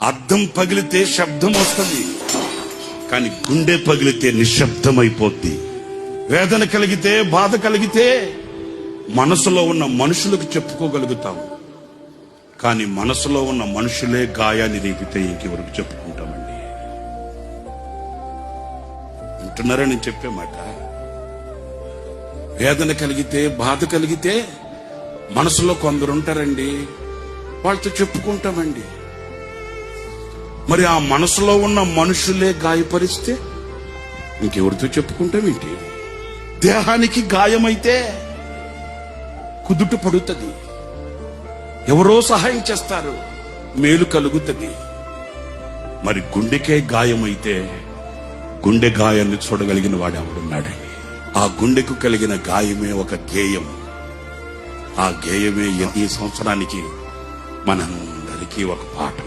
అద్దం పగిలితే శబ్దం వస్తుంది, కానీ గుండె పగిలితే నిశ్శబ్దమైపోద్ది. వేదన కలిగితే, బాధ కలిగితే మనసులో ఉన్న మనుషులకు చెప్పుకోగలుగుతాం, కానీ మనసులో ఉన్న మనుషులే గాయాన్ని రేపితే ఇంకెవరికి చెప్పుకుంటామండి? వింటున్నారా నేను చెప్పే మాట? వేదన కలిగితే, బాధ కలిగితే మనసులో కొందరు ఉంటారండి, వాళ్ళతో చెప్పుకుంటామండి. మరి ఆ మనసులో ఉన్న మనుషులే గాయపరిస్తే ఇంకెవరితో చెప్పుకుంటామేంటి? దేహానికి గాయమైతే కుదుట పడుతుంది, ఎవరో సహాయం చేస్తారు, మేలు కలుగుతుంది. మరి గుండెకే గాయమైతే గుండె గాయాన్ని చూడగలిగిన వాడు ఎవడున్నాడండి? ఆ గుండెకు కలిగిన గాయమే ఒక గేయం. ఆ గేయమే ఈ సంవత్సరానికి మనందరికీ ఒక పాఠం.